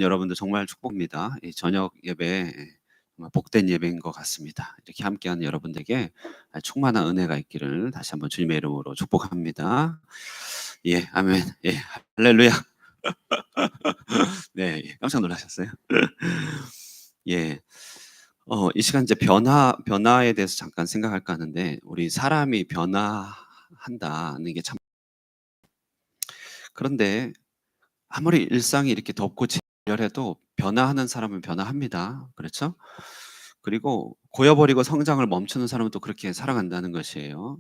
여러분들 정말 축복입니다. 이 저녁 예배 정말 복된 예배인 것 같습니다. 이렇게 함께하는 여러분들에게 충만한 은혜가 있기를 다시 한번 주님의 이름으로 축복합니다. 예, 아멘. 예, 할렐루야. 네, 예, 깜짝 놀라셨어요? 예, 이 시간 이제 변화에 대해서 잠깐 생각할까 하는데, 우리 사람이 변화한다는 게 참, 그런데 아무리 일상이 이렇게 덥고 지열해도 변화하는 사람은 변화합니다. 그렇죠? 그리고 고여버리고 성장을 멈추는 사람은 또 그렇게 살아간다는 것이에요.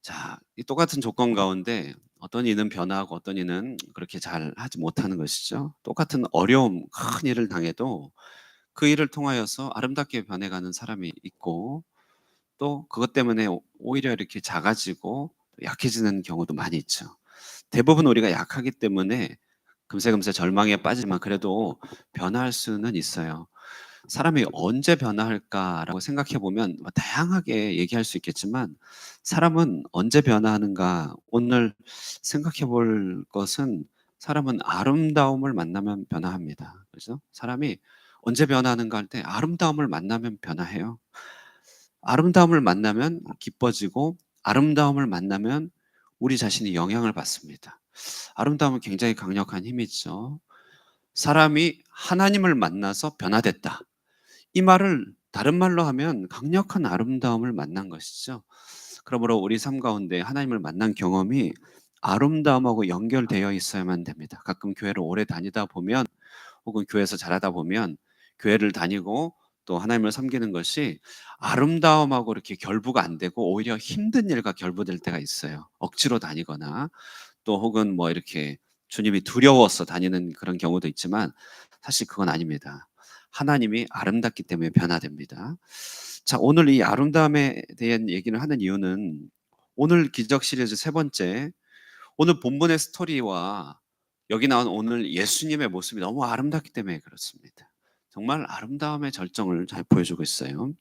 자, 이 똑같은 조건 가운데 어떤 이는 변화하고 어떤 이는 그렇게 잘 하지 못하는 것이죠. 똑같은 어려움, 큰 일을 당해도 그 일을 통하여서 아름답게 변해가는 사람이 있고, 또 그것 때문에 오히려 이렇게 작아지고 약해지는 경우도 많이 있죠. 대부분 우리가 약하기 때문에 금세금세 절망에 빠지지만 그래도 변화할 수는 있어요. 사람이 언제 변화할까라고 생각해 보면 다양하게 얘기할 수 있겠지만, 사람은 언제 변화하는가 오늘 생각해 볼 것은, 사람은 아름다움을 만나면 변화합니다. 그래서 사람이 언제 변화하는가 할 때 아름다움을 만나면 변화해요. 아름다움을 만나면 기뻐지고, 아름다움을 만나면 우리 자신이 영향을 받습니다. 아름다움은 굉장히 강력한 힘이죠. 사람이 하나님을 만나서 변화됐다. 이 말을 다른 말로 하면 강력한 아름다움을 만난 것이죠. 그러므로 우리 삶 가운데 하나님을 만난 경험이 아름다움하고 연결되어 있어야만 됩니다. 가끔 교회를 오래 다니다 보면, 혹은 교회에서 자라다 보면, 교회를 다니고 또 하나님을 섬기는 것이 아름다움하고 이렇게 결부가 안 되고 오히려 힘든 일과 결부될 때가 있어요. 억지로 다니거나 또 혹은 뭐 이렇게 주님이 두려워서 다니는 그런 경우도 있지만, 사실 그건 아닙니다. 하나님이 아름답기 때문에 변화됩니다. 자, 오늘 이 아름다움에 대한 얘기를 하는 이유는, 오늘 기적 시리즈 세 번째, 오늘 본문의 스토리와 여기 나온 오늘 예수님의 모습이 너무 아름답기 때문에 그렇습니다. 정말 아름다움의 절정을 잘 보여주고 있어요.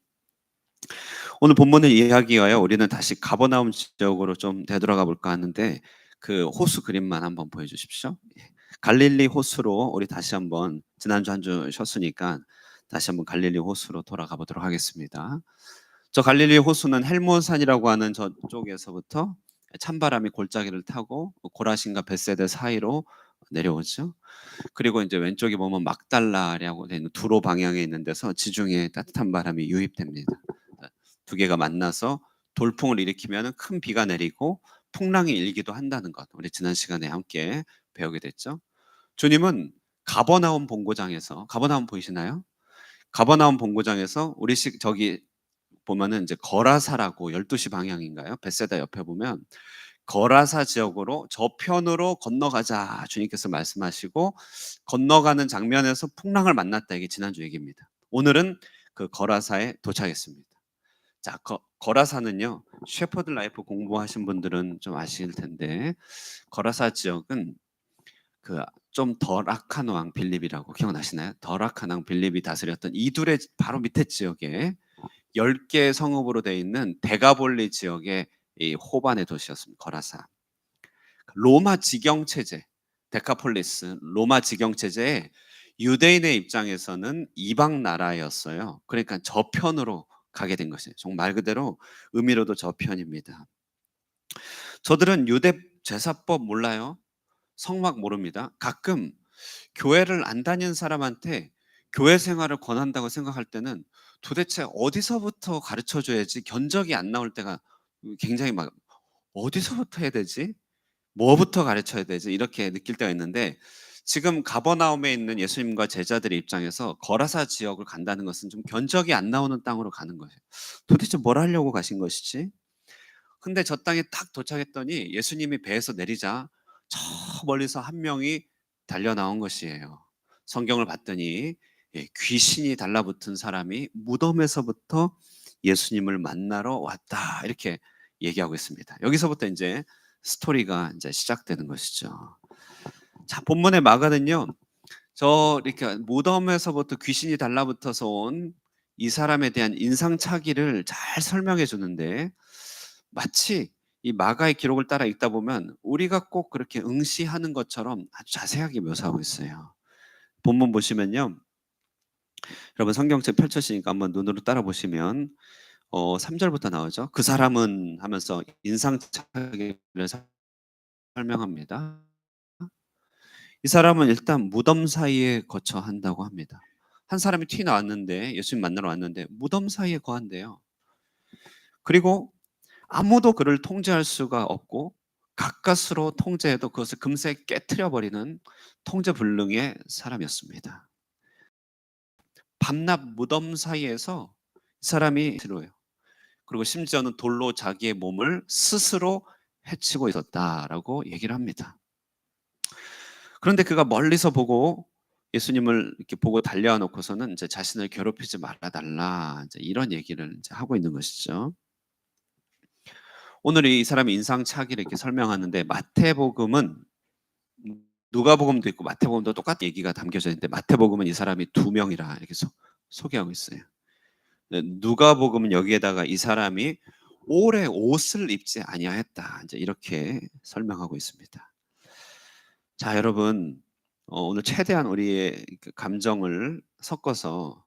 오늘 본문을 이야기하여 우리는 다시 가버나움 지역으로 좀 되돌아가 볼까 하는데, 그 호수 그림만 한번 보여주십시오. 예. 갈릴리 호수로 우리 다시 한번, 지난주 한 주 쉬었으니까 다시 한번 갈릴리 호수로 돌아가 보도록 하겠습니다. 저 갈릴리 호수는 헬몬산이라고 하는 저쪽에서부터 찬바람이 골짜기를 타고 고라신과 벳세데 사이로 내려오죠. 그리고 이제 왼쪽에 보면 막달라라고 되는 두로 방향에 있는 데서 지중해 따뜻한 바람이 유입됩니다. 두 개가 만나서 돌풍을 일으키면 큰 비가 내리고 풍랑이 일기도 한다는 것, 우리 지난 시간에 함께 배우게 됐죠. 주님은 가버나움 본고장에서, 가버나움 보이시나요? 가버나움 본고장에서 저기 보면은 이제 거라사라고, 12시 방향인가요? 벳세다 옆에 보면 거라사 지역으로 저편으로 건너가자 주님께서 말씀하시고, 건너가는 장면에서 풍랑을 만났다. 이게 지난주 얘기입니다. 오늘은 그 거라사에 도착했습니다. 자, 거라사는요, 셰퍼드 라이프 공부하신 분들은 좀 아실 텐데, 거라사 지역은 그 좀 덜 악한 왕 빌립이라고 기억나시나요? 덜 악한 왕 빌립이 다스렸던 이둘의 바로 밑에 지역에 10개의 성읍으로 되어 있는 데가볼리 지역의 이 호반의 도시였습니다. 거라사. 로마 지경 체제, 데카폴리스, 로마 지경 체제에 유대인의 입장에서는 이방 나라였어요. 그러니까 저편으로 가게 된 것이에요. 정말 말 그대로 의미로도 저편입니다. 저들은 유대 제사법 몰라요. 성막 모릅니다. 가끔 교회를 안 다니는 사람한테 교회 생활을 권한다고 생각할 때는 도대체 어디서부터 가르쳐 줘야지 견적이 안 나올 때가 굉장히 막, 어디서부터 해야 되지? 뭐부터 가르쳐야 되지? 이렇게 느낄 때가 있는데, 지금 가버나움에 있는 예수님과 제자들의 입장에서 거라사 지역을 간다는 것은 좀 견적이 안 나오는 땅으로 가는 거예요. 도대체 뭘 하려고 가신 것이지? 근데 저 땅에 딱 도착했더니 예수님이 배에서 내리자 저 멀리서 한 명이 달려 나온 것이에요. 성경을 봤더니 귀신이 달라붙은 사람이 무덤에서부터 예수님을 만나러 왔다, 이렇게 얘기하고 있습니다. 여기서부터 이제 스토리가 이제 시작되는 것이죠. 자, 본문의 마가는요, 저 이렇게 무덤에서부터 귀신이 달라붙어서 온 이 사람에 대한 인상착의를 잘 설명해 주는데, 마치 이 마가의 기록을 따라 읽다 보면 우리가 꼭 그렇게 응시하는 것처럼 아주 자세하게 묘사하고 있어요. 본문 보시면요. 여러분 성경책 펼쳐지니까 한번 눈으로 따라 보시면 3 절부터 나오죠. 그 사람은 하면서 인상착의를 설명합니다. 이 사람은 일단 무덤 사이에 거처 한다고 합니다. 한 사람이 튀어나왔는데 예수님 만나러 왔는데 무덤 사이에 거한대요. 그리고 아무도 그를 통제할 수가 없고 가까스로 통제해도 그것을 금세 깨트려 버리는 통제불능의 사람이었습니다. 밤낮 무덤 사이에서 이 사람이 싫어요. 그리고 심지어는 돌로 자기의 몸을 스스로 해치고 있었다라고 얘기를 합니다. 그런데 그가 멀리서 보고 예수님을 이렇게 보고 달려와 놓고서는 이제 자신을 괴롭히지 말아 달라 이제 이런 얘기를 이제 하고 있는 것이죠. 오늘 이 사람이 인상착의를 이렇게 설명하는데 마태복음은 누가복음도 있고 마태복음도 똑같은 얘기가 담겨져 있는데 마태복음은 이 사람이 2명이라 이렇게 소개하고 있어요. 누가복음은 여기에다가 이 사람이 오래 옷을 입지 아니하였다. 이제 이렇게 설명하고 있습니다. 자, 여러분, 오늘 최대한 우리의 그 감정을 섞어서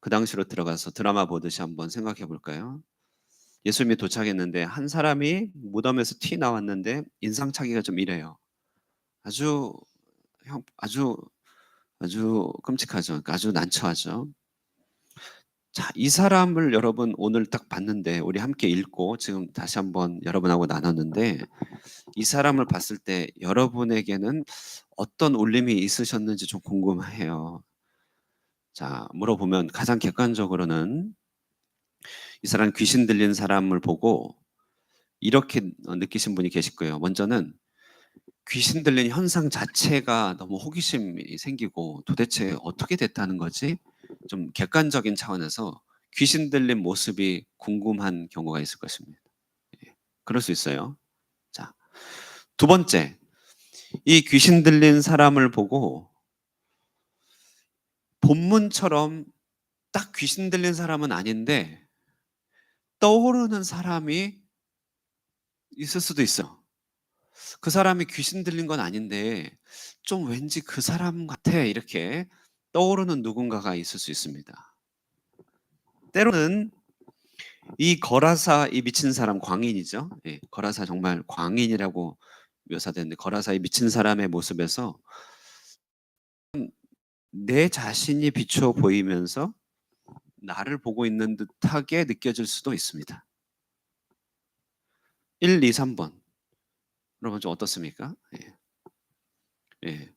그 당시로 들어가서 드라마 보듯이 한번 생각해 볼까요? 예수님이 도착했는데 한 사람이 무덤에서 튀 나왔는데 인상착의가 좀 이래요. 아주 아주 아주 끔찍하죠. 그러니까 아주 난처하죠. 자, 이 사람을 여러분 오늘 딱 봤는데 우리 함께 읽고 지금 다시 한번 여러분하고 나눴는데 이 사람을 봤을 때 여러분에게는 어떤 울림이 있으셨는지 좀 궁금해요. 자, 물어보면 가장 객관적으로는 이 사람 귀신 들린 사람을 보고 이렇게 느끼신 분이 계실 거예요. 먼저는 귀신 들린 현상 자체가 너무 호기심이 생기고 도대체 어떻게 됐다는 거지? 좀 객관적인 차원에서 귀신 들린 모습이 궁금한 경우가 있을 것입니다. 예. 그럴 수 있어요. 자, 두 번째, 이 귀신 들린 사람을 보고 본문처럼 딱 귀신 들린 사람은 아닌데 떠오르는 사람이 있을 수도 있어요. 그 사람이 귀신 들린 건 아닌데 좀 왠지 그 사람 같아 이렇게 떠오르는 누군가가 있을 수 있습니다. 때로는 이 거라사 이 미친 사람 광인이죠. 예, 거라사 정말 광인이라고 묘사되는데 거라사 이 미친 사람의 모습에서 내 자신이 비추어 보이면서 나를 보고 있는 듯하게 느껴질 수도 있습니다. 1, 2, 3번. 여러분 좀 어떻습니까? 예. 예.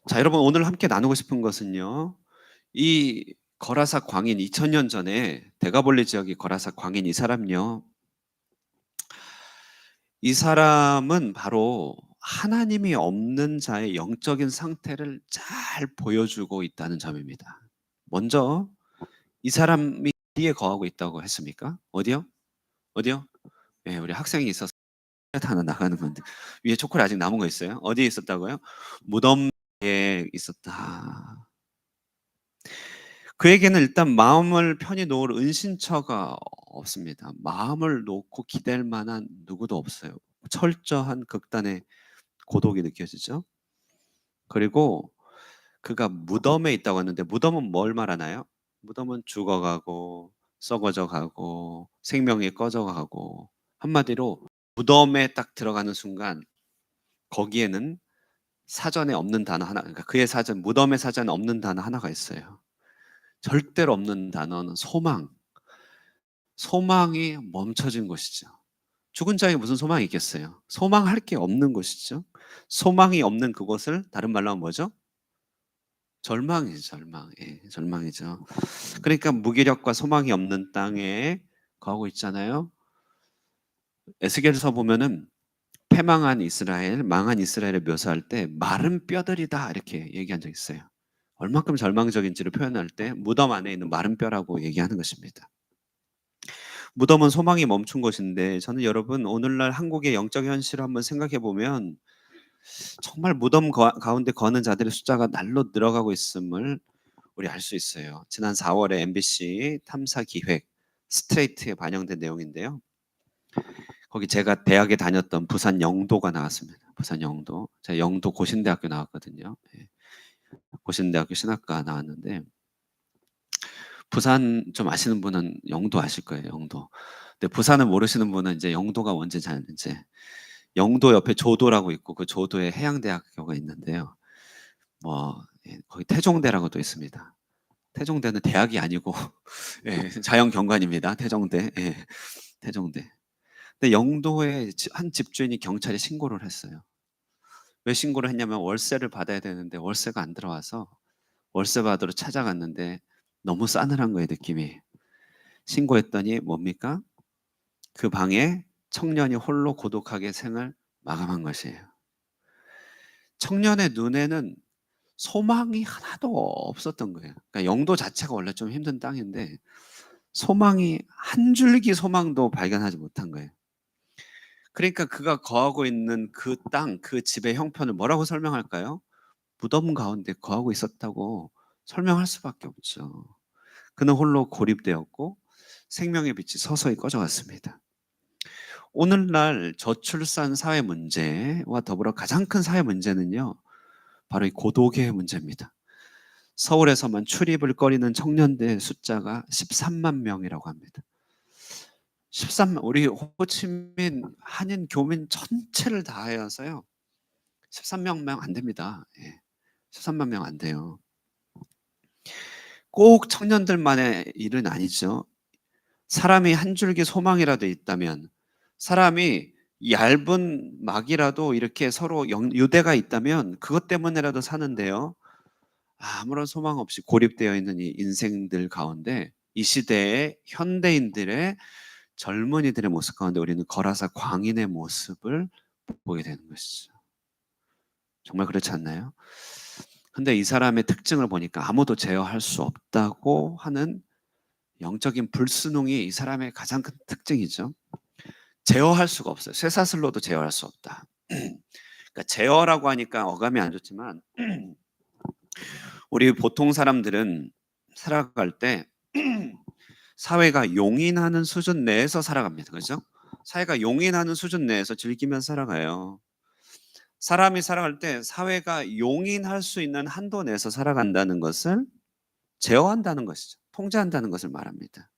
자, 여러분 오늘 함께 나누고 싶은 것은요. 이 거라사 광인 2000년 전에 대가볼리 지역의 거라사 광인 이 사람요. 이 사람은 바로 하나님이 없는 자의 영적인 상태를 잘 보여주고 있다는 점입니다. 먼저 이 사람이 어디에 거하고 있다고 했습니까? 어디요? 어디요? 예, 우리 학생이 있어서 하나 나가는 건데 위에 초콜릿 아직 남은 거 있어요? 어디에 있었다고요? 무덤에 있었다. 그에게는 일단 마음을 편히 놓을 은신처가 없습니다. 마음을 놓고 기댈 만한 누구도 없어요. 철저한 극단의 고독이 느껴지죠. 그리고 그가 무덤에 있다고 하는데 무덤은 뭘 말하나요? 무덤은 죽어가고 썩어져 가고 생명이 꺼져 가고 한마디로 무덤에 딱 들어가는 순간 거기에는 사전에 없는 단어 하나 그러니까 그의 사전 무덤의 사전에 없는 단어 하나가 있어요. 절대로 없는 단어는 소망. 소망이 멈춰진 것이죠. 죽은 자에게 무슨 소망이 있겠어요? 소망할 게 없는 것이죠. 소망이 없는 그곳을 다른 말로 하면 뭐죠? 절망이죠, 절망. 예, 절망이죠. 그러니까 무기력과 소망이 없는 땅에 거하고 있잖아요. 에스겔서 보면은 패망한 이스라엘, 망한 이스라엘을 묘사할 때 마른 뼈들이다 이렇게 얘기한 적 있어요. 얼만큼 절망적인지를 표현할 때 무덤 안에 있는 마른 뼈라고 얘기하는 것입니다. 무덤은 소망이 멈춘 곳인데 저는 여러분 오늘날 한국의 영적 현실을 한번 생각해 보면 정말 무덤 가운데 거하는 자들의 숫자가 날로 늘어가고 있음을 우리 알 수 있어요. 지난 4월에 MBC 탐사 기획 스트레이트에 반영된 내용인데요. 거기 제가 대학에 다녔던 부산 영도가 나왔습니다. 부산 영도. 제가 영도 고신대학교 나왔거든요. 예. 고신대학교 신학과 나왔는데 부산 좀 아시는 분은 영도 아실 거예요, 영도. 근데 부산을 모르시는 분은 이제 영도가 뭔지 잘 이제 영도 옆에 조도라고 있고 그 조도에 해양대학교가 있는데요. 뭐 거기 태종대라고도 있습니다. 태종대는 대학이 아니고 예, 자연경관입니다. 태종대. 예, 태종대. 근데 영도에 한 집주인이 경찰에 신고를 했어요. 왜 신고를 했냐면 월세를 받아야 되는데 월세가 안 들어와서 월세 받으러 찾아갔는데 너무 싸늘한 거예요, 느낌이. 신고했더니 뭡니까? 그 방에 청년이 홀로 고독하게 생을 마감한 것이에요. 청년의 눈에는 소망이 하나도 없었던 거예요. 그러니까 영도 자체가 원래 좀 힘든 땅인데 소망이 한 줄기 소망도 발견하지 못한 거예요. 그러니까 그가 거하고 있는 그 땅, 그 집의 형편을 뭐라고 설명할까요? 무덤 가운데 거하고 있었다고 설명할 수밖에 없죠. 그는 홀로 고립되었고 생명의 빛이 서서히 꺼져갔습니다. 오늘날 저출산 사회 문제와 더불어 가장 큰 사회 문제는요, 바로 이 고독의 문제입니다. 서울에서만 출입을 꺼리는 청년들 숫자가 13만 명이라고 합니다. 13만, 우리 호치민 한인 교민 전체를 다 하여서요, 13만 명 안 됩니다. 예. 13만 명 안 돼요. 꼭 청년들만의 일은 아니죠. 사람이 한 줄기 소망이라도 있다면, 사람이 얇은 막이라도 이렇게 서로 유대가 있다면 그것 때문에라도 사는데요. 아무런 소망 없이 고립되어 있는 이 인생들 가운데 이 시대의 현대인들의 젊은이들의 모습 가운데 우리는 거라사 광인의 모습을 보게 되는 것이죠. 정말 그렇지 않나요? 근데 이 사람의 특징을 보니까 아무도 제어할 수 없다고 하는 영적인 불순응이 이 사람의 가장 큰 특징이죠. 제어할 수가 없어요. 쇠사슬로도 제어할 수 없다. 그러니까 제어라고 하니까 어감이 안 좋지만 우리 보통 사람들은 살아갈 때 사회가 용인하는 수준 내에서 살아갑니다. 그렇죠? 사회가 용인하는 수준 내에서 즐기면 살아가요. 사람이 살아갈 때 사회가 용인할 수 있는 한도 내에서 살아간다는 것을 제어한다는 것이죠. 통제한다는 것을 말합니다.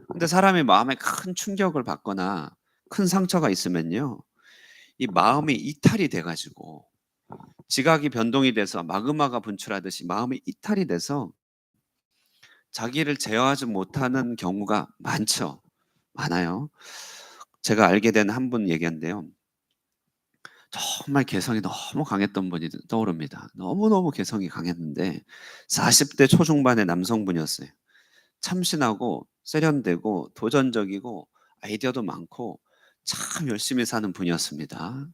근데 사람이 마음에 큰 충격을 받거나 큰 상처가 있으면요, 이 마음이 이탈이 돼가지고 지각이 변동이 돼서 마그마가 분출하듯이 마음이 이탈이 돼서 자기를 제어하지 못하는 경우가 많죠. 많아요. 제가 알게 된 한 분 얘기인데요. 정말 개성이 너무 강했던 분이 떠오릅니다. 너무너무 개성이 강했는데 40대 초중반의 남성분이었어요. 참신하고 세련되고 도전적이고 아이디어도 많고 참 열심히 사는 분이었습니다.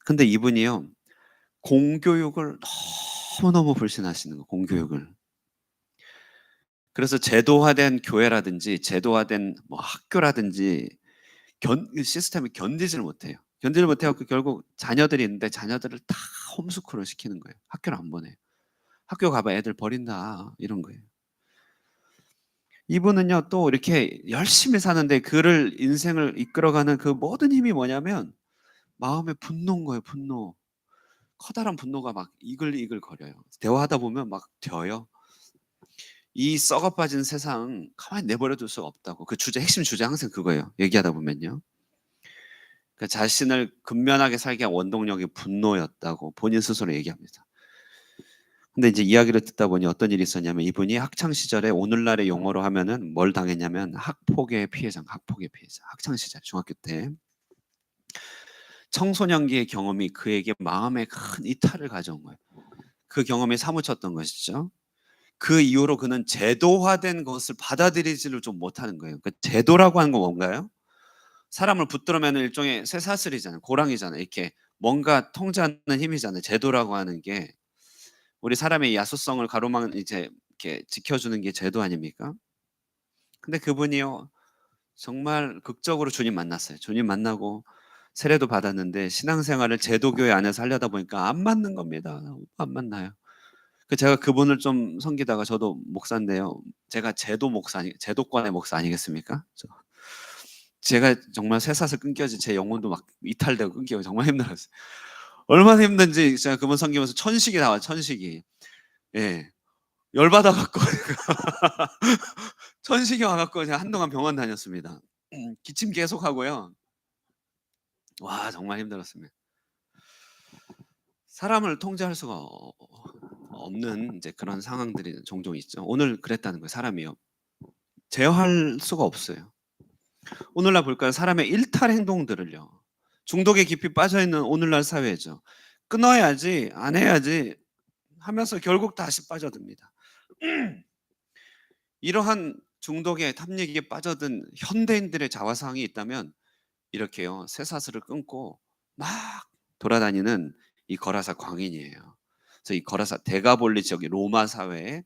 근데 이분이요, 공교육을 너무너무 불신하시는 거예요. 공교육을. 그래서 제도화된 교회라든지 제도화된 뭐 학교라든지 시스템을 견디지를 못해요. 견디를 못해 갖고 결국 자녀들이 있는데 자녀들을 다 홈스쿨을 시키는 거예요. 학교를 안 보내요. 학교 가봐 애들 버린다 이런 거예요. 이분은요 또 이렇게 열심히 사는데 그를 인생을 이끌어가는 그 모든 힘이 뭐냐면 마음의 분노인 거예요. 분노. 커다란 분노가 막 이글이글 거려요. 대화하다 보면 막 돼요. 이 썩어 빠진 세상 가만히 내버려 둘 수가 없다고. 그 주제 핵심 주제 항상 그거예요. 얘기하다 보면요. 그 자신을 근면하게 살게 한 원동력이 분노였다고 본인 스스로 얘기합니다. 근데 이제 이야기를 듣다 보니 어떤 일이 있었냐면 이분이 학창 시절에 오늘날의 용어로 하면은 뭘 당했냐면 학폭의 피해자, 학폭의 피해자. 학창 시절 중학교 때 청소년기의 경험이 그에게 마음에 큰 이탈을 가져온 거예요. 그 경험이 사무쳤던 것이죠. 그 이후로 그는 제도화된 것을 받아들이지를 좀 못하는 거예요. 그러니까 제도라고 하는 건 뭔가요? 사람을 붙들어매는 일종의 쇠사슬이잖아요. 고랑이잖아요. 이렇게 뭔가 통제하는 힘이잖아요. 제도라고 하는 게 우리 사람의 야수성을 가로막는 이제 이렇게 지켜주는 게 제도 아닙니까? 근데 그분이요 정말 극적으로 주님 만났어요. 주님 만나고 세례도 받았는데 신앙생활을 제도교회 안에서 하려다 보니까 안 맞는 겁니다. 안 만나요. 그 제가 그분을 좀 섬기다가 저도 목사인데요. 제가 제도권의 목사 아니겠습니까? 제가 정말 쇠사슬 끊겨지 제 영혼도 막 이탈되고 끊기고 정말 힘들었어요. 얼마나 힘든지 제가 그분 섬기면서 천식이 나와요, 천식이. 예. 열받아 갖고 천식이 와 갖고 제가 한동안 병원 다녔습니다. 기침 계속하고요. 와 정말 힘들었습니다. 사람을 통제할 수가 없는 이제 그런 상황들이 종종 있죠. 오늘 그랬다는 거예요, 사람이요. 제어할 수가 없어요. 오늘날 볼까요? 사람의 일탈 행동들을요. 중독에 깊이 빠져 있는 오늘날 사회죠. 끊어야지, 안 해야지 하면서 결국 다시 빠져듭니다. 이러한 중독의 탐닉에 빠져든 현대인들의 자화상이 있다면 이렇게요. 쇠사슬을 끊고 막 돌아다니는 이 거라사 광인이에요. 그래서 이 거라사 데가볼리 지역의 로마 사회의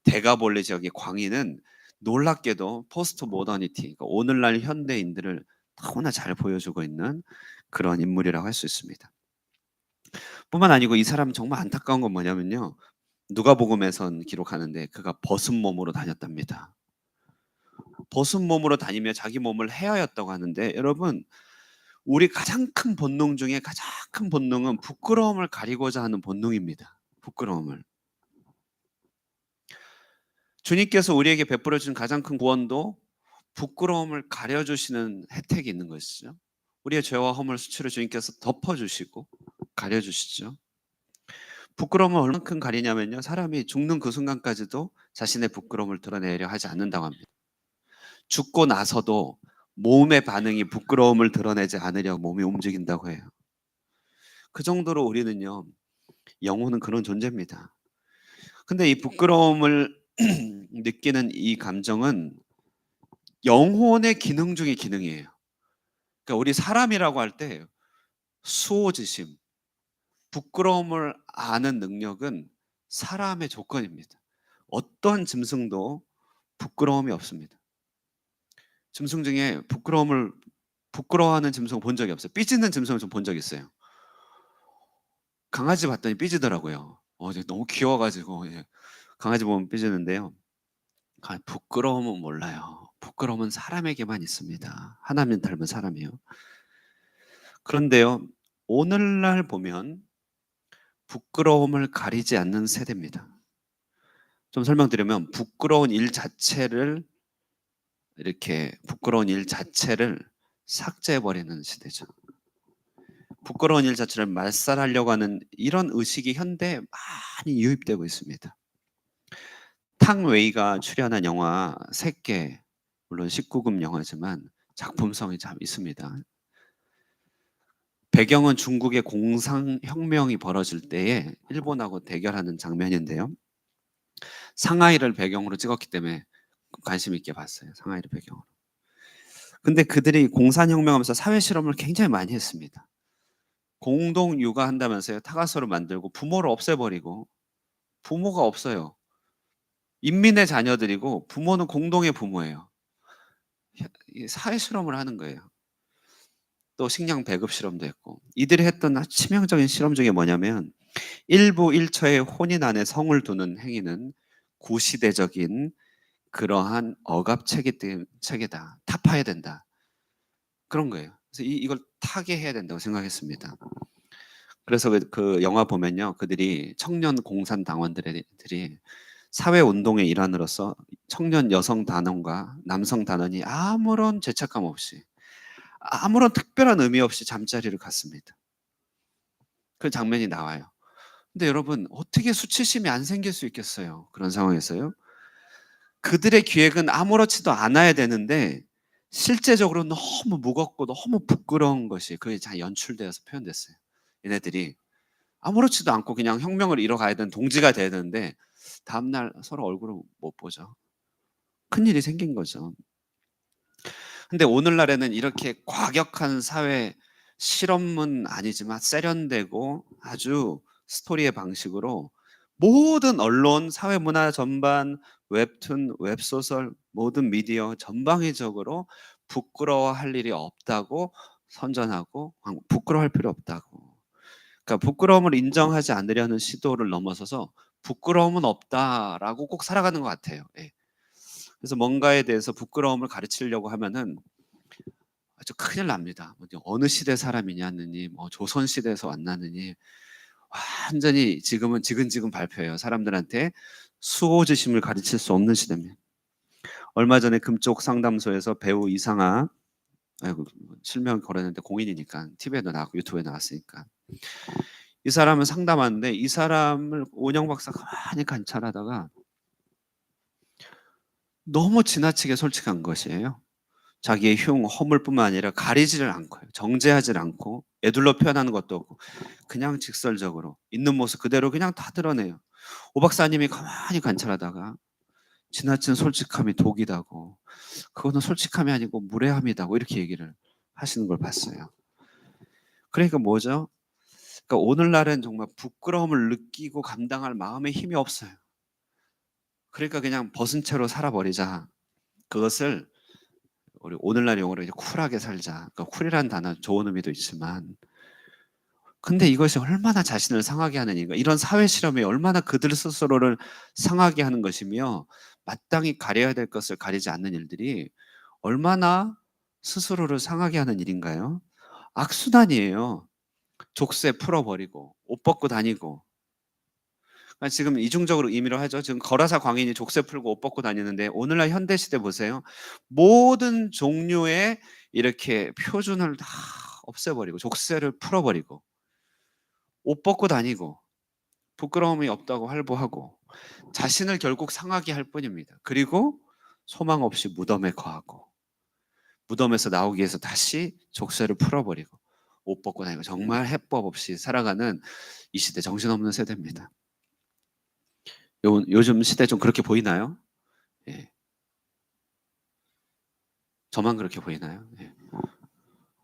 데가볼리 지역의 광인은 놀랍게도 포스트 모더니티, 그러니까 오늘날 현대인들을 너무나 잘 보여주고 있는 그런 인물이라고 할 수 있습니다. 뿐만 아니고 이 사람 정말 안타까운 건 뭐냐면요. 누가복음에선 기록하는데 그가 벗은 몸으로 다녔답니다. 벗은 몸으로 다니며 자기 몸을 헤아렸다고 하는데 여러분 우리 가장 큰 본능 중에 가장 큰 본능은 부끄러움을 가리고자 하는 본능입니다. 부끄러움을. 주님께서 우리에게 베풀어 주신 가장 큰 구원도 부끄러움을 가려 주시는 혜택이 있는 것이죠. 우리의 죄와 허물 수치를 주님께서 덮어 주시고 가려 주시죠. 부끄러움을 얼만큼 가리냐면요. 사람이 죽는 그 순간까지도 자신의 부끄러움을 드러내려 하지 않는다고 합니다. 죽고 나서도 몸의 반응이 부끄러움을 드러내지 않으려고 몸이 움직인다고 해요. 그 정도로 우리는요. 영혼은 그런 존재입니다. 근데 이 부끄러움을 느끼는 이 감정은 영혼의 기능 중의 기능이에요. 그러니까 우리 사람이라고 할 때 수호지심, 부끄러움을 아는 능력은 사람의 조건입니다. 어떤 짐승도 부끄러움이 없습니다. 짐승 중에 부끄러워하는 짐승 본 적이 없어요. 삐지는 짐승을 좀 본 적이 있어요. 강아지 봤더니 삐지더라고요. 너무 귀여워 가지고 예. 강아지 보면 삐지는데요. 부끄러움은 몰라요. 부끄러움은 사람에게만 있습니다. 하나님 닮은 사람이요. 그런데요. 오늘날 보면 부끄러움을 가리지 않는 세대입니다. 좀 설명드리면 부끄러운 일 자체를 삭제해 버리는 시대죠. 부끄러운 일 자체를 말살하려고 하는 이런 의식이 현대에 많이 유입되고 있습니다. 탕 웨이가 출연한 영화 새끼, 물론 19금 영화지만 작품성이 참 있습니다. 배경은 중국의 공산혁명이 벌어질 때에 일본하고 대결하는 장면인데요. 상하이를 배경으로 찍었기 때문에 관심 있게 봤어요. 상하이를 배경으로. 근데 그들이 공산혁명하면서 사회 실험을 굉장히 많이 했습니다. 공동 육아한다면서요. 타가서를 만들고 부모를 없애버리고 부모가 없어요. 인민의 자녀들이고 부모는 공동의 부모예요. 사회 실험을 하는 거예요. 또 식량 배급 실험도 했고 이들이 했던 치명적인 실험 중에 뭐냐면 일부 일처의 혼인 안에 성을 두는 행위는 구시대적인 그러한 체계다. 타파해야 된다. 그런 거예요. 그래서 이걸 타개해야 된다고 생각했습니다. 그래서 그 영화 보면요. 그들이 청년 공산 당원들이 사회 운동의 일환으로서 청년 여성 단원과 남성 단원이 아무런 죄책감 없이 아무런 특별한 의미 없이 잠자리를 갔습니다. 그 장면이 나와요. 근데 여러분 어떻게 수치심이 안 생길 수 있겠어요? 그런 상황에서요. 그들의 기획은 아무렇지도 않아야 되는데 실제적으로 너무 무겁고 너무 부끄러운 것이 그게 잘 연출되어서 표현됐어요. 얘네들이 아무렇지도 않고 그냥 혁명을 이뤄가야 되는 동지가 돼야 되는데 다음날 서로 얼굴을 못 보죠. 큰일이 생긴 거죠. 근데 오늘날에는 이렇게 과격한 사회 실험은 아니지만 세련되고 아주 스토리의 방식으로 모든 언론, 사회문화 전반, 웹툰, 웹소설, 모든 미디어 전방위적으로 부끄러워할 일이 없다고 선전하고 부끄러워할 필요 없다고. 그러니까 부끄러움을 인정하지 않으려는 시도를 넘어서서 부끄러움은 없다라고 꼭 살아가는 것 같아요. 예. 그래서 뭔가에 대해서 부끄러움을 가르치려고 하면은 아주 큰일 납니다. 어느 시대 사람이냐느니 뭐 조선 시대에서 왔나느니 완전히 지금은 지근지근 밟혀요. 사람들한테 수호지심을 가르칠 수 없는 시대입니다. 얼마 전에 금쪽 상담소에서 배우 이상아, 아이고 실명 거렸는데 공인이니까 TV에도 나왔고 유튜브에 나왔으니까, 이 사람은 상담하는데 이 사람을 원영 박사가 많이 관찰하다가 너무 지나치게 솔직한 것이에요. 자기의 허물뿐만 아니라 가리지를 않고요. 정제하지 않고 애둘러 표현하는 것도 없고 그냥 직설적으로 있는 모습 그대로 그냥 다 드러내요. 오 박사님이 가만히 관찰하다가 지나친 솔직함이 독이다고, 그거는 솔직함이 아니고 무례함이다고 이렇게 얘기를 하시는 걸 봤어요. 그러니까 뭐죠? 그러니까 오늘날은 정말 부끄러움을 느끼고 감당할 마음의 힘이 없어요. 그러니까 그냥 벗은 채로 살아버리자. 그것을 우리 오늘날 용어로 이제 쿨하게 살자. 그러니까 쿨이라는 단어 좋은 의미도 있지만, 근데 이것이 얼마나 자신을 상하게 하는 일인가. 이런 사회 실험이 얼마나 그들 스스로를 상하게 하는 것이며 마땅히 가려야 될 것을 가리지 않는 일들이 얼마나 스스로를 상하게 하는 일인가요? 악순환이에요. 족쇄 풀어버리고 옷 벗고 다니고. 그러니까 지금 이중적으로 의미로 하죠. 지금 거라사 광인이 족쇄 풀고 옷 벗고 다니는데 오늘날 현대 시대 보세요. 모든 종류의 이렇게 표준을 다 없애버리고 족쇄를 풀어버리고 옷 벗고 다니고 부끄러움이 없다고 활보하고 자신을 결국 상하게 할 뿐입니다. 그리고 소망 없이 무덤에 거하고 무덤에서 나오기 위해서 다시 족쇄를 풀어버리고 옷 벗고 다니고 정말 해법 없이 살아가는 이 시대 정신없는 세대입니다. 요즘 시대 좀 그렇게 보이나요? 예. 저만 그렇게 보이나요? 예.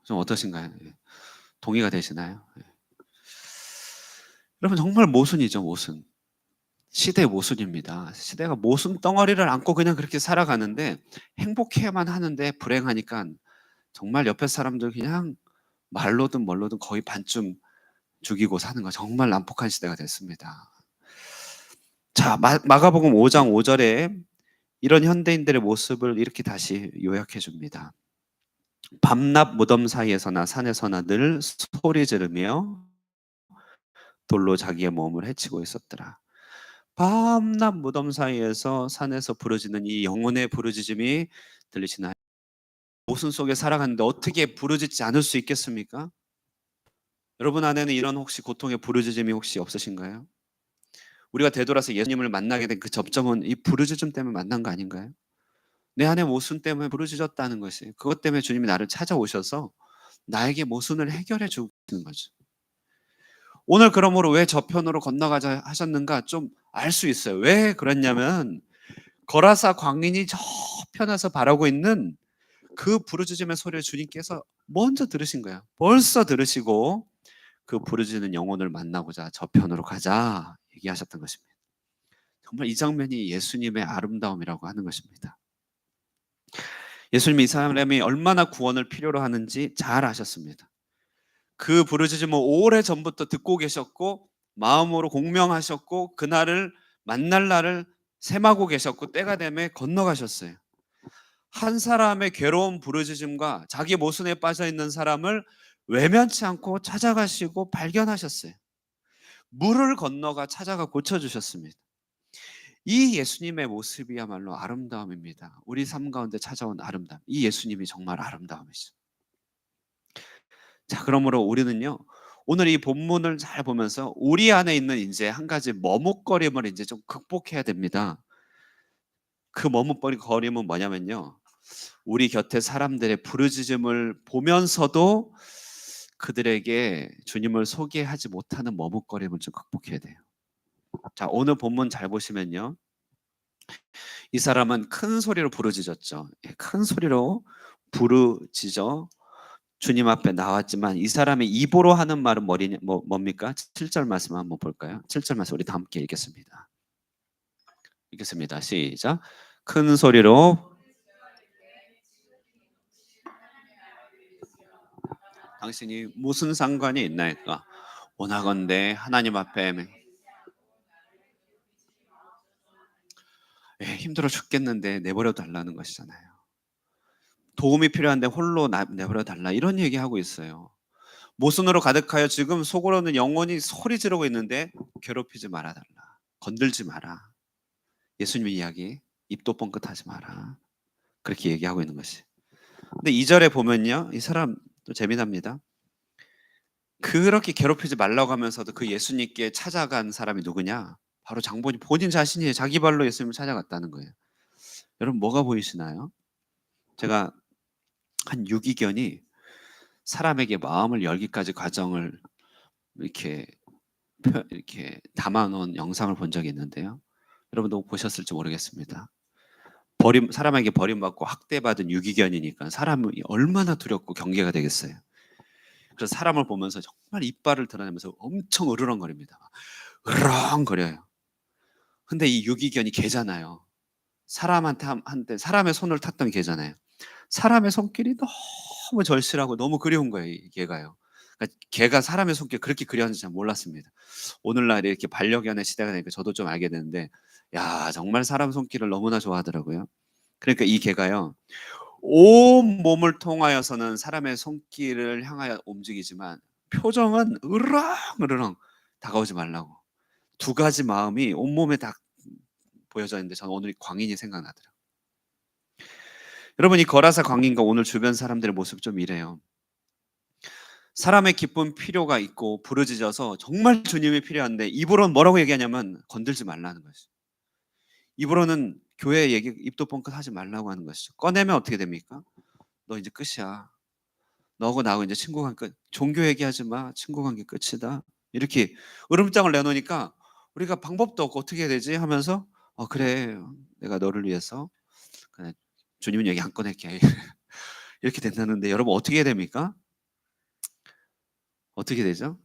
좀 어떠신가요? 예. 동의가 되시나요? 예. 여러분 정말 모순이죠, 모순. 시대의 모순입니다. 시대가 모순 덩어리를 안고 그냥 그렇게 살아가는데 행복해야만 하는데 불행하니까 정말 옆에 사람들 그냥 말로든 뭘로든 거의 반쯤 죽이고 사는 거, 정말 난폭한 시대가 됐습니다. 자, 마가복음 5장 5절에 이런 현대인들의 모습을 이렇게 다시 요약해 줍니다. 밤낮 무덤 사이에서나 산에서나 늘 소리 지르며 돌로 자기의 몸을 해치고 있었더라. 밤낮 무덤 사이에서 산에서 부르짖는 이 영혼의 부르짖음이 들리시나요? 모순 속에 살아가는데 어떻게 부르짖지 않을 수 있겠습니까? 여러분 안에는 이런 혹시 고통의 부르짖음이 혹시 없으신가요? 우리가 되돌아서 예수님을 만나게 된 그 접점은 이 부르짖음 때문에 만난 거 아닌가요? 내 안에 모순 때문에 부르짖었다는 것이, 그것 때문에 주님이 나를 찾아오셔서 나에게 모순을 해결해 주시는 거죠. 오늘 그러므로 왜 저편으로 건너가자 하셨는가 좀 알 수 있어요. 왜 그랬냐면 거라사 광인이 저편에서 바라고 있는 그 부르짖음의 소리를 주님께서 먼저 들으신 거예요. 벌써 들으시고 그 부르짖는 영혼을 만나고자 저편으로 가자 얘기하셨던 것입니다. 정말 이 장면이 예수님의 아름다움이라고 하는 것입니다. 예수님이 이 사람이 얼마나 구원을 필요로 하는지 잘 아셨습니다. 그 부르짖음을 오래전부터 듣고 계셨고 마음으로 공명하셨고 그날을 만날 날을 셈하고 계셨고 때가 되매 건너가셨어요. 한 사람의 괴로운 부르짖음과 자기 모순에 빠져 있는 사람을 외면치 않고 찾아가시고 발견하셨어요. 물을 건너가 찾아가 고쳐주셨습니다. 이 예수님의 모습이야말로 아름다움입니다. 우리 삶 가운데 찾아온 아름다움. 이 예수님이 정말 아름다움이죠. 자, 그러므로 우리는요, 오늘 이 본문을 잘 보면서 우리 안에 있는 이제 한 가지 머뭇거림을 이제 좀 극복해야 됩니다. 그 머뭇거림은 뭐냐면요, 우리 곁에 사람들의 부르짖음을 보면서도 그들에게 주님을 소개하지 못하는 머뭇거림을 좀 극복해야 돼요. 자, 오늘 본문 잘 보시면요, 이 사람은 큰 소리로 부르짖었죠. 예, 큰 소리로 부르짖어 주님 앞에 나왔지만 이 사람의 입으로 하는 말은 뭡니까? 7절 말씀 한번 볼까요? 7절 말씀 우리 다 함께 읽겠습니다. 읽겠습니다. 시작. 큰 소리로 당신이 무슨 상관이 있나이까? 원하건대 하나님 앞에 힘들어 죽겠는데 내버려 달라는 것이잖아요. 도움이 필요한데 홀로 내버려 달라 이런 얘기하고 있어요. 모순으로 가득하여 지금 속으로는 영혼이 소리 지르고 있는데 괴롭히지 말아 달라. 건들지 마라. 예수님 이야기 입도 뻥끗하지 마라. 그렇게 얘기하고 있는 것이. 근데 2절에 보면요. 이 사람 또 재미납니다. 그렇게 괴롭히지 말라고 하면서도 그 예수님께 찾아간 사람이 누구냐? 바로 장본인 본인 자신이 자기 발로 예수님을 찾아갔다는 거예요. 여러분 뭐가 보이시나요? 제가 한 유기견이 사람에게 마음을 열기까지 과정을 이렇게 이렇게 담아 놓은 영상을 본 적이 있는데요. 여러분도 보셨을지 모르겠습니다. 사람에게 버림받고 학대받은 유기견이니까 사람이 얼마나 두렵고 경계가 되겠어요. 그래서 사람을 보면서 정말 이빨을 드러내면서 엄청 으르렁거립니다. 으르렁거려요. 근데 이 유기견이 개잖아요. 한테 사람의 손을 탔던 개잖아요. 사람의 손길이 너무 절실하고 너무 그리운 거예요, 이 개가요. 그러니까 개가 사람의 손길 그렇게 그리웠는지 잘 몰랐습니다. 오늘날 이렇게 반려견의 시대가 되니까 저도 좀 알게 되는데, 야 정말 사람 손길을 너무나 좋아하더라고요. 그러니까 이 개가요. 온 몸을 통하여서는 사람의 손길을 향하여 움직이지만 표정은 으르렁으르렁 다가오지 말라고. 두 가지 마음이 온몸에 다 보여져 있는데 저는 오늘 광인이 생각나더라고요. 여러분 이 거라사 광인과 오늘 주변 사람들의 모습 좀 이래요. 사람의 기쁨 필요가 있고 부르짖어서 정말 주님이 필요한데 입으로는 뭐라고 얘기하냐면 건들지 말라는 것이죠. 입으로는 교회 얘기 입도 뻥끗하지 말라고 하는 것이죠. 꺼내면 어떻게 됩니까? 너 이제 끝이야. 너하고 나하고 이제 친구 관계 끝. 종교 얘기하지 마. 친구 관계 끝이다. 이렇게 으름장을 내놓으니까 우리가 방법도 없고 어떻게 해야 되지 하면서 그래 내가 너를 위해서 그래, 주님은 얘기 안 꺼낼게. 이렇게 된다는데 여러분 어떻게 해야 됩니까? 어떻게 되죠?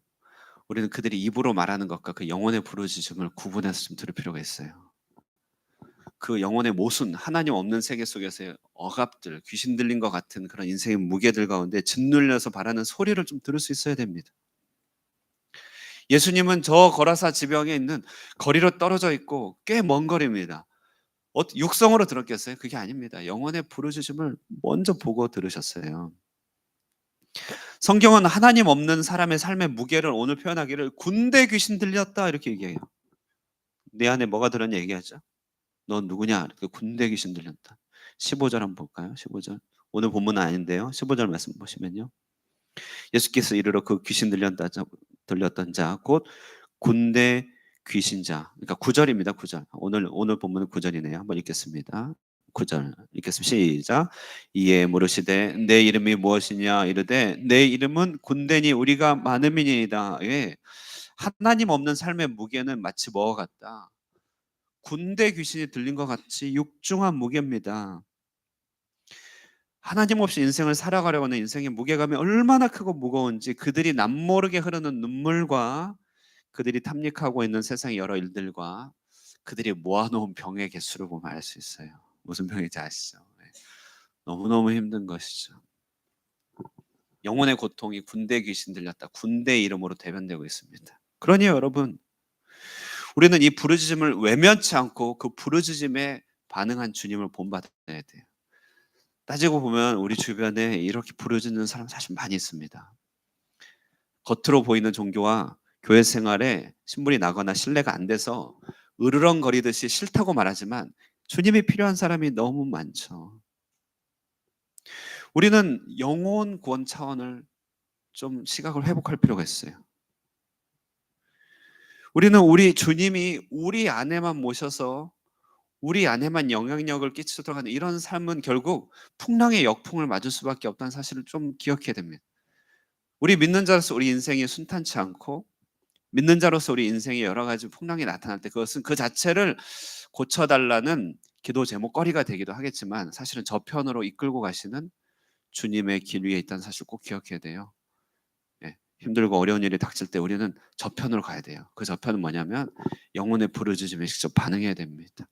우리는 그들이 입으로 말하는 것과 그 영혼의 부르짖음을 구분해서 좀 들을 필요가 있어요. 그 영혼의 모순, 하나님 없는 세계 속에서의 억압들, 귀신 들린 것 같은 그런 인생의 무게들 가운데 짓눌려서 바라는 소리를 좀 들을 수 있어야 됩니다. 예수님은 저 거라사 지병에 있는 거리로 떨어져 있고 꽤 먼 거리입니다. 육성으로 들었겠어요? 그게 아닙니다. 영혼의 부르짖음을 먼저 보고 들으셨어요. 성경은 하나님 없는 사람의 삶의 무게를 오늘 표현하기를 군대 귀신 들렸다 이렇게 얘기해요. 내 안에 뭐가 들었냐 얘기하죠. 넌 누구냐? 그 군대 귀신 들렸다. 15절 한번 볼까요? 15절. 오늘 본문은 아닌데요. 15절 말씀 보시면요. 예수께서 이르러 그 귀신 들렸던 자 곧 군대 귀신자. 그러니까 9절입니다. 9절. 오늘 본문은 9절이네요. 한번 읽겠습니다. 9절 읽겠습니다. 시작. 이에 물으시되 내 이름이 무엇이냐 이르되 내 이름은 군대니 우리가 많음이니이다. 예. 하나님 없는 삶의 무게는 마치 뭐와 같다. 군대 귀신이 들린 것 같이 육중한 무게입니다. 하나님 없이 인생을 살아가려고 하는 인생의 무게감이 얼마나 크고 무거운지 그들이 남모르게 흐르는 눈물과 그들이 탐닉하고 있는 세상의 여러 일들과 그들이 모아놓은 병의 개수를 보면 알 수 있어요. 무슨 병인지 아시죠? 네. 너무너무 힘든 것이죠. 영혼의 고통이 군대 귀신 들렸다. 군대 이름으로 대변되고 있습니다. 그러니 여러분 우리는 이 부르짖음을 외면치 않고 그 부르짖음에 반응한 주님을 본받아야 돼요. 따지고 보면 우리 주변에 이렇게 부르짖는 사람 사실 많이 있습니다. 겉으로 보이는 종교와 교회 생활에 신분이 나거나 신뢰가 안 돼서 으르렁거리듯이 싫다고 말하지만 주님이 필요한 사람이 너무 많죠. 우리는 영혼 구원 차원을 좀 시각을 회복할 필요가 있어요. 우리는 우리 주님이 우리 안에만 모셔서 우리 안에만 영향력을 끼치도록 하는 이런 삶은 결국 풍랑의 역풍을 맞을 수밖에 없다는 사실을 좀 기억해야 됩니다. 우리 믿는 자로서 우리 인생이 순탄치 않고 믿는 자로서 우리 인생에 여러 가지 풍랑이 나타날 때 그것은 그 자체를 고쳐달라는 기도 제목거리가 되기도 하겠지만 사실은 저편으로 이끌고 가시는 주님의 길 위에 있다는 사실 꼭 기억해야 돼요. 예, 힘들고 어려운 일이 닥칠 때 우리는 저편으로 가야 돼요. 그 저편은 뭐냐면 영혼의 부르짖음에 직접 반응해야 됩니다.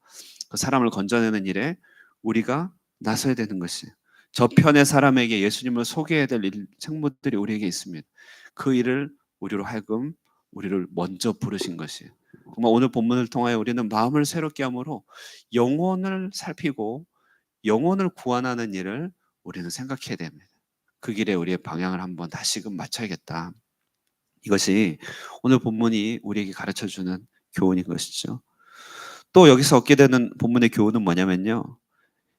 그 사람을 건져내는 일에 우리가 나서야 되는 것이에요. 저편의 사람에게 예수님을 소개해야 될 책무들이 우리에게 있습니다. 그 일을 우리로 하여금 우리를 먼저 부르신 것이에요. 정말 오늘 본문을 통하여 우리는 마음을 새롭게 함으로 영혼을 살피고 영혼을 구원하는 일을 우리는 생각해야 됩니다. 그 길에 우리의 방향을 한번 다시금 맞춰야겠다. 이것이 오늘 본문이 우리에게 가르쳐주는 교훈인 것이죠. 또 여기서 얻게 되는 본문의 교훈은 뭐냐면요.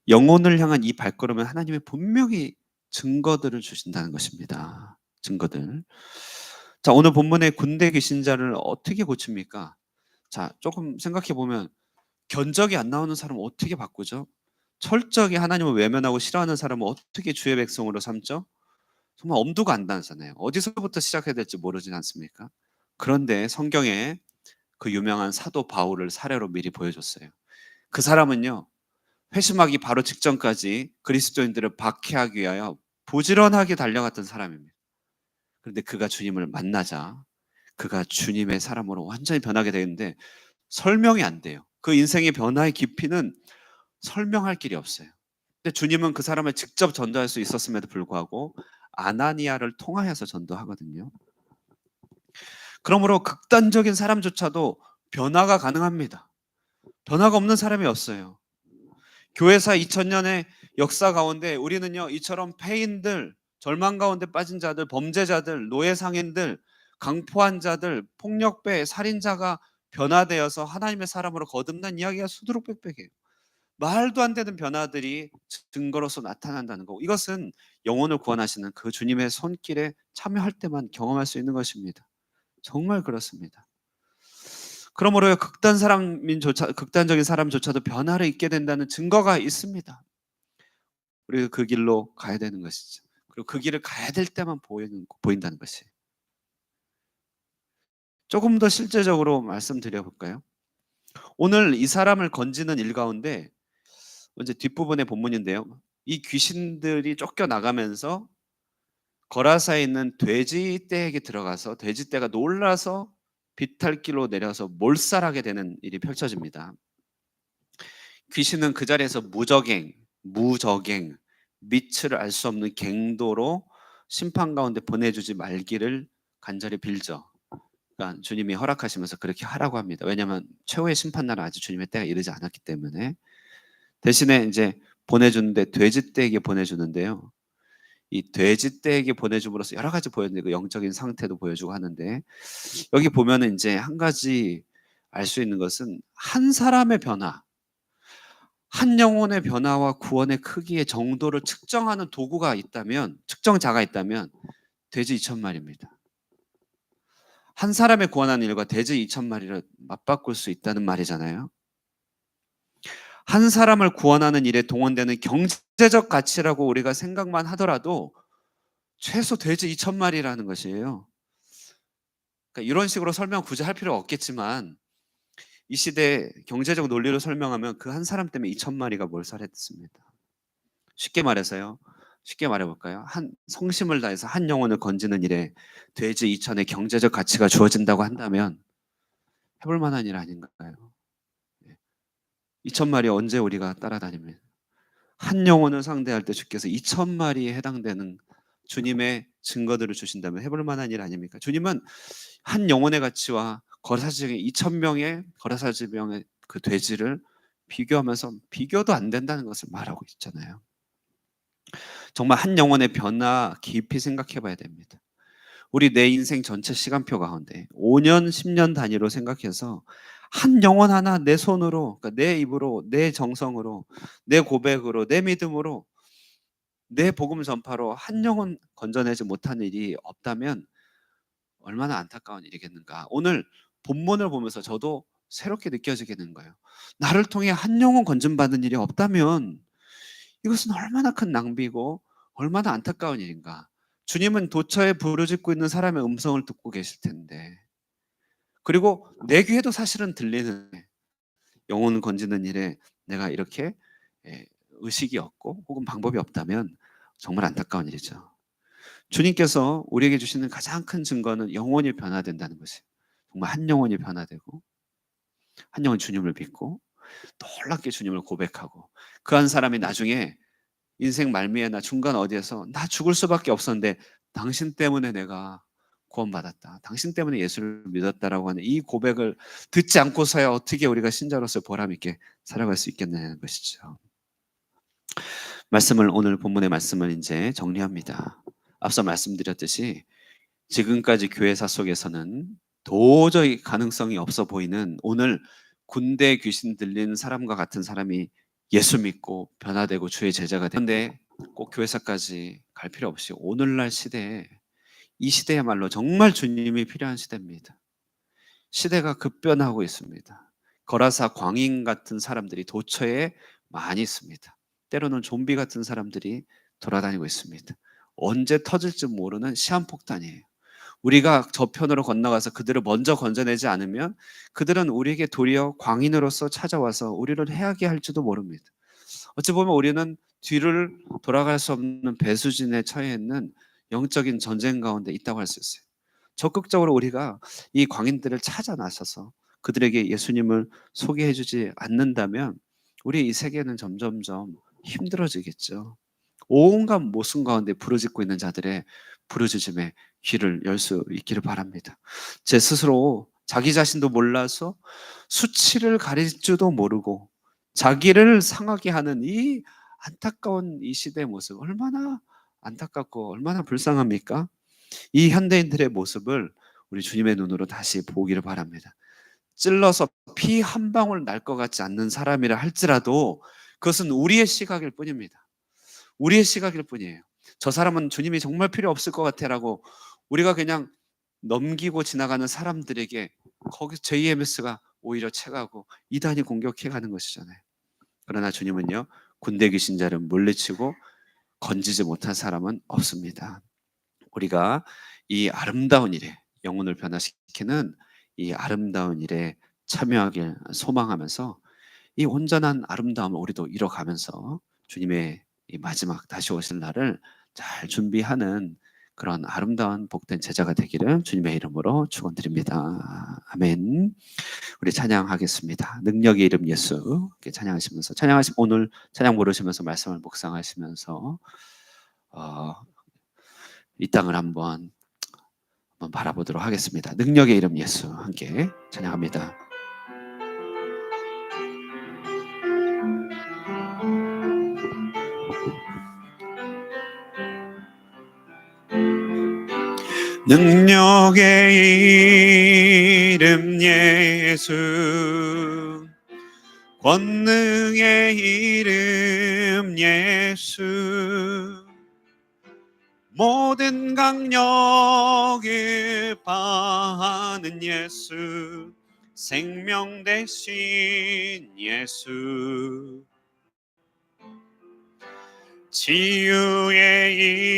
영혼을 향한 이 발걸음은 하나님이 분명히 증거들을 주신다는 것입니다. 증거들. 자, 오늘 본문의 군대 귀신자를 어떻게 고칩니까? 자, 조금 생각해 보면 견적이 안 나오는 사람은 어떻게 바꾸죠? 철저하게 하나님을 외면하고 싫어하는 사람은 어떻게 주의 백성으로 삼죠? 정말 엄두가 안 나잖아요. 어디서부터 시작해야 될지 모르지 않습니까? 그런데 성경에 그 유명한 사도 바울을 사례로 미리 보여줬어요. 그 사람은요, 회심하기 바로 직전까지 그리스도인들을 박해하기 위하여 부지런하게 달려갔던 사람입니다. 그런데 그가 주님을 만나자 그가 주님의 사람으로 완전히 변하게 되는데 설명이 안 돼요. 그 인생의 변화의 깊이는 설명할 길이 없어요. 근데 주님은 그 사람을 직접 전도할 수 있었음에도 불구하고 아나니아를 통하여서 전도하거든요. 그러므로 극단적인 사람조차도 변화가 가능합니다. 변화가 없는 사람이 없어요. 교회사 2000년의 역사 가운데 우리는요, 이처럼 폐인들, 절망 가운데 빠진 자들, 범죄자들, 노예상인들, 강포한 자들, 폭력배, 살인자가 변화되어서 하나님의 사람으로 거듭난 이야기가 수두룩백백해요. 말도 안 되는 변화들이 증거로서 나타난다는 거. 이것은 영혼을 구원하시는 그 주님의 손길에 참여할 때만 경험할 수 있는 것입니다. 정말 그렇습니다. 그러므로 극단적인 사람조차도 변화를 있게 된다는 증거가 있습니다. 우리가 그 길로 가야 되는 것이죠. 그리고 그 길을 가야 될 때만 보인다는 것이. 조금 더 실제적으로 말씀드려 볼까요? 오늘 이 사람을 건지는 일 가운데 이제 뒷부분의 본문인데요. 이 귀신들이 쫓겨나가면서 거라사에 있는 돼지떼에게 들어가서 돼지떼가 놀라서 비탈길로 내려서 몰살하게 되는 일이 펼쳐집니다. 귀신은 그 자리에서 무적행, 밑을 알 수 없는 갱도로 심판 가운데 보내주지 말기를 간절히 빌죠. 그러니까 주님이 허락하시면서 그렇게 하라고 합니다. 왜냐하면 최후의 심판날은 아직 주님의 때가 이르지 않았기 때문에. 대신에 이제 보내주는데 돼지떼에게 보내주는데요. 이 돼지떼에게 보내줌으로써 여러 가지 보여주는데 그 영적인 상태도 보여주고 하는데 여기 보면은 이제 한 가지 알 수 있는 것은 한 사람의 변화, 한 영혼의 변화와 구원의 크기의 정도를 측정하는 도구가 있다면, 측정자가 있다면 돼지 2,000마리입니다. 한 사람의 구원하는 일과 돼지 2,000마리를 맞바꿀 수 있다는 말이잖아요. 한 사람을 구원하는 일에 동원되는 경제적 가치라고 우리가 생각만 하더라도 최소 돼지 2,000마리라는 것이에요. 그러니까 이런 식으로 설명 굳이 할 필요 없겠지만 이 시대에 경제적 논리로 설명하면 그 한 사람 때문에 2,000마리가 몰살했습니다. 쉽게 말해서요. 쉽게 말해볼까요? 한 성심을 다해서 한 영혼을 건지는 일에 돼지 2,000의 경제적 가치가 주어진다고 한다면 해볼 만한 일 아닌가요? 2,000마리 언제 우리가 따라다닙니다. 한 영혼을 상대할 때 주께서 2,000마리에 해당되는 주님의 증거들을 주신다면 해볼 만한 일 아닙니까? 주님은 한 영혼의 가치와 거라사지병의 2,000명의 거라사지병의 그 돼지를 비교하면서 비교도 안 된다는 것을 말하고 있잖아요. 정말 한 영혼의 변화 깊이 생각해 봐야 됩니다. 우리 내 인생 전체 시간표 가운데 5년, 10년 단위로 생각해서 한 영혼 하나 내 손으로, 그러니까 내 입으로, 내 정성으로, 내 고백으로, 내 믿음으로, 내 복음 전파로 한 영혼 건져내지 못한 일이 없다면 얼마나 안타까운 일이겠는가. 오늘 본문을 보면서 저도 새롭게 느껴지게 된 거예요. 나를 통해 한 영혼 건진받은 일이 없다면 이것은 얼마나 큰 낭비고 얼마나 안타까운 일인가. 주님은 도처에 부르짖고 있는 사람의 음성을 듣고 계실 텐데, 그리고 내 귀에도 사실은 들리는 영혼 건지는 일에 내가 이렇게 의식이 없고 혹은 방법이 없다면 정말 안타까운 일이죠. 주님께서 우리에게 주시는 가장 큰 증거는 영혼이 변화된다는 것이에요. 정말 한 영혼이 변화되고 한 영혼 주님을 믿고 놀랍게 주님을 고백하고 그 한 사람이 나중에 인생 말미에나 중간 어디에서 나 죽을 수밖에 없었는데 당신 때문에 내가 구원받았다. 당신 때문에 예수를 믿었다라고 하는 이 고백을 듣지 않고서야 어떻게 우리가 신자로서 보람 있게 살아갈 수 있겠느냐는 것이죠. 오늘 본문의 말씀을 이제 정리합니다. 앞서 말씀드렸듯이 지금까지 교회사 속에서는 도저히 가능성이 없어 보이는 오늘 군대 귀신 들린 사람과 같은 사람이 예수 믿고 변화되고 주의 제자가 되는데, 꼭 교회사까지 갈 필요 없이 오늘날 시대에, 이 시대야말로 정말 주님이 필요한 시대입니다. 시대가 급변하고 있습니다. 거라사 광인 같은 사람들이 도처에 많이 있습니다. 때로는 좀비 같은 사람들이 돌아다니고 있습니다. 언제 터질지 모르는 시한폭탄이에요. 우리가 저편으로 건너가서 그들을 먼저 건져내지 않으면 그들은 우리에게 도리어 광인으로서 찾아와서 우리를 해하게 할지도 모릅니다. 어찌 보면 우리는 뒤를 돌아갈 수 없는 배수진에 처해 있는 영적인 전쟁 가운데 있다고 할 수 있어요. 적극적으로 우리가 이 광인들을 찾아 나서서 그들에게 예수님을 소개해 주지 않는다면 우리 이 세계는 점점점 힘들어지겠죠. 온갖 모순 가운데 부르짖고 있는 자들의 부르짖음에 귀를 열 수 있기를 바랍니다. 제 스스로 자기 자신도 몰라서 수치를 가릴 줄도 모르고 자기를 상하게 하는 이 안타까운 이 시대의 모습, 얼마나 안타깝고 얼마나 불쌍합니까? 이 현대인들의 모습을 우리 주님의 눈으로 다시 보기를 바랍니다. 찔러서 피 한 방울 날 것 같지 않는 사람이라 할지라도 그것은 우리의 시각일 뿐입니다. 우리의 시각일 뿐이에요. 저 사람은 주님이 정말 필요 없을 것 같아라고 우리가 그냥 넘기고 지나가는 사람들에게 거기 JMS가 오히려 채가고 이단이 공격해 가는 것이잖아요. 그러나 주님은요, 군대 귀신 자를 물리치고 건지지 못한 사람은 없습니다. 우리가 이 아름다운 일에, 영혼을 변화시키는 이 아름다운 일에 참여하길 소망하면서 이 온전한 아름다움을 우리도 이뤄가면서 주님의 이 마지막 다시 오실 날을 잘 준비하는 그런 아름다운 복된 제자가 되기를 주님의 이름으로 축원드립니다. 아멘. 우리 찬양하겠습니다. 능력의 이름 예수. 이렇게 찬양하시면서 오늘 찬양 부르시면서 말씀을 묵상하시면서 어, 이 땅을 한번 바라보도록 하겠습니다. 능력의 이름 예수 함께 찬양합니다. 능력의 이름 예수, 권능의 이름 예수, 모든 강력을 파하는 예수, 생명 대신 예수, 치유의